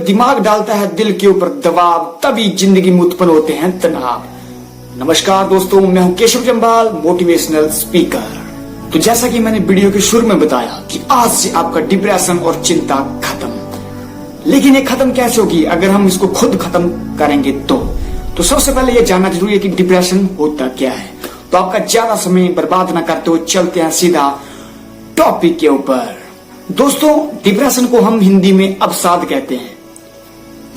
दिमाग डालता है दिल के ऊपर दबाव, तभी जिंदगी में उत्पन्न होते हैं तनाव। नमस्कार दोस्तों, मैं हूं केशव जम्बाल, मोटिवेशनल स्पीकर। तो जैसा कि मैंने वीडियो के शुरू में बताया कि आज से आपका डिप्रेशन और चिंता खत्म। लेकिन ये खत्म कैसे होगी अगर हम इसको खुद खत्म करेंगे तो सबसे पहले ये जानना जरूरी है कि डिप्रेशन होता क्या है। तो आपका ज्यादा समय बर्बाद ना करते हुए चलते हैं सीधा टॉपिक के ऊपर। दोस्तों, डिप्रेशन को हम हिंदी में अवसाद कहते हैं।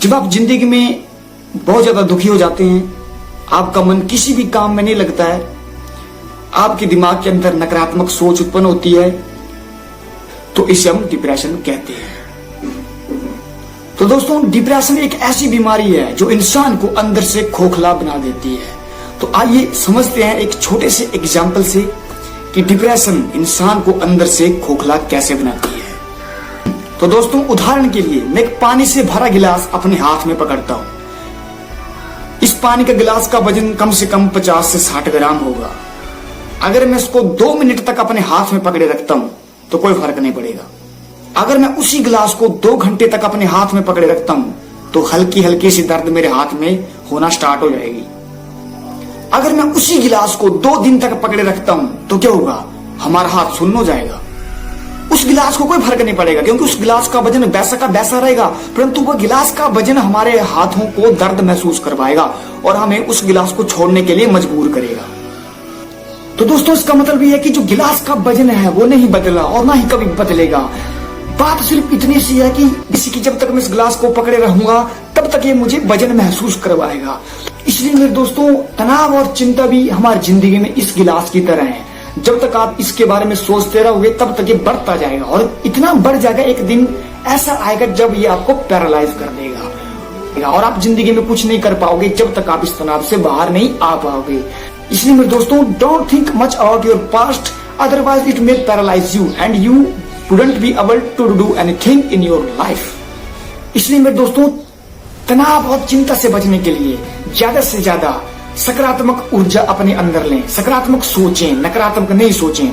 जब आप जिंदगी में बहुत ज्यादा दुखी हो जाते हैं, आपका मन किसी भी काम में नहीं लगता है, आपके दिमाग के अंदर नकारात्मक सोच उत्पन्न होती है, तो इसे हम डिप्रेशन कहते हैं। तो दोस्तों, डिप्रेशन एक ऐसी बीमारी है जो इंसान को अंदर से खोखला बना देती है। तो आइए समझते हैं एक छोटे से एग्जाम्पल से कि डिप्रेशन इंसान को अंदर से खोखला कैसे बनाती है। तो दोस्तों, उदाहरण के लिए मैं एक पानी से भरा गिलास अपने हाथ में पकड़ता हूं। इस पानी का गिलास का वजन कम से कम 50 से 60 ग्राम होगा। अगर मैं इसको 2 मिनट तक अपने हाथ में पकड़े रखता हूं तो कोई फर्क नहीं पड़ेगा। अगर मैं उसी गिलास को 2 घंटे तक अपने हाथ में पकड़े रखता हूं तो हल्की हल्की सी दर्द मेरे हाथ में होना स्टार्ट हो जाएगी। अगर मैं उसी गिलास को 2 दिन तक पकड़े रखता हूं तो क्या होगा, हमारा हाथ सुन्न हो जाएगा। उस गिलास को कोई फर्क नहीं पड़ेगा क्योंकि उस गिलास का वजन वैसा का वैसा रहेगा, परंतु वह गिलास का वजन हमारे हाथों को दर्द महसूस करवाएगा और हमें उस गिलास को छोड़ने के लिए मजबूर करेगा। तो दोस्तों, इसका मतलब यह है कि जो गिलास का वजन है वो नहीं बदला और ना ही कभी बदलेगा। बात सिर्फ इतनी सी है कि जब तक मैं इस गिलास को पकड़े रहूंगा तब तक ये मुझे वजन महसूस करवाएगा। इसलिए मेरे दोस्तों, तनाव और चिंता भी हमारी जिंदगी में इस गिलास की तरह है। जब तक आप इसके बारे में सोचते रहोगे तब तक ये बढ़ता जाएगा और इतना बढ़ जाएगा, एक दिन ऐसा आएगा जब ये आपको पैरालाइज कर देगा और आप जिंदगी में कुछ नहीं कर पाओगे जब तक आप इस तनाव से बाहर नहीं आ पाओगे। इसलिए मेरे दोस्तों, don't think much about your past, otherwise it may paralyse you and you wouldn't be able to do anything in your life। इसलिए मेरे दोस्तों, तनाव और चिंता से बचने के लिए ज्यादा से ज्यादा सकारात्मक ऊर्जा अपने अंदर लें, सकारात्मक सोचें, नकारात्मक नहीं सोचें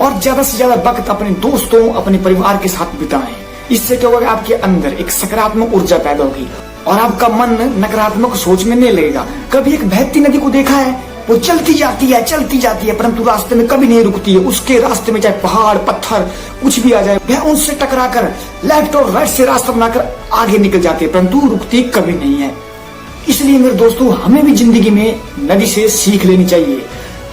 और ज्यादा से ज्यादा वक्त अपने दोस्तों, अपने परिवार के साथ बिताएं। इससे क्या होगा, आपके अंदर एक सकारात्मक ऊर्जा पैदा होगी और आपका मन नकारात्मक सोच में नहीं लगेगा। कभी एक बहती नदी को देखा है, वो चलती जाती है परंतु रास्ते में कभी नहीं रुकती है। उसके रास्ते में चाहे पहाड़ पत्थर कुछ भी आ जाए, वह उनसे टकराकर लेफ्ट और राइट से रास्ता बनाकर आगे निकल जाती है परंतु रुकती कभी नहीं है। इसलिए मेरे दोस्तों, हमें भी जिंदगी में नदी से सीख लेनी चाहिए।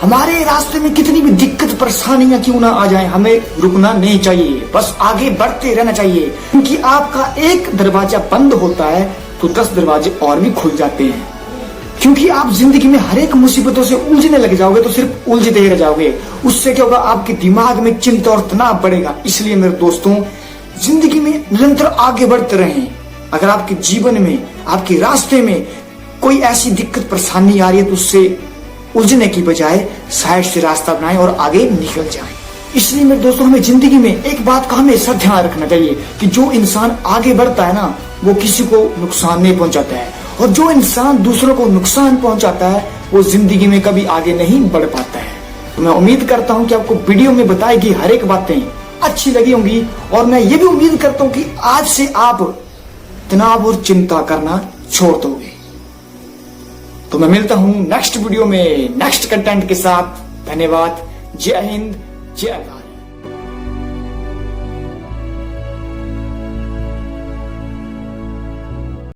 हमारे रास्ते में कितनी भी दिक्कत परेशानियां क्यों ना आ जाए, हमें रुकना नहीं चाहिए, बस आगे बढ़ते रहना चाहिए। क्योंकि आपका एक दरवाजा बंद होता है तो 10 दरवाजे और भी खुल जाते हैं। क्योंकि आप जिंदगी में हर एक मुसीबतों से उलझने लग जाओगे तो सिर्फ उलझते रह जाओगे। उससे क्या होगा, आपके दिमाग में चिंता और तनाव बढ़ेगा। इसलिए मेरे दोस्तों, जिंदगी में निरंतर आगे बढ़ते रहें। अगर आपके जीवन में, आपके रास्ते में कोई ऐसी दिक्कत परेशानी आ रही है तो उससे उलझने की बजाय साइड से रास्ता बनाएं और आगे निकल जाएं। इसलिए मेरे दोस्तों, हमें जिंदगी में एक बात का हमेशा ध्यान रखना चाहिए कि जो इंसान आगे बढ़ता है ना, वो किसी को नुकसान नहीं पहुंचाता है और जो इंसान दूसरों को नुकसान पहुंचाता है वो जिंदगी में कभी आगे नहीं बढ़ पाता है। तो मैं उम्मीद करता हूं कि आपको वीडियो में बताई गई हर एक बातें अच्छी लगी होंगी और मैं ये भी उम्मीद करता हूं कि आज से आप तनाव और चिंता करना छोड़ दोगे। तो मैं मिलता हूं नेक्स्ट वीडियो में नेक्स्ट कंटेंट के साथ। धन्यवाद। जय हिंद, जय भारत।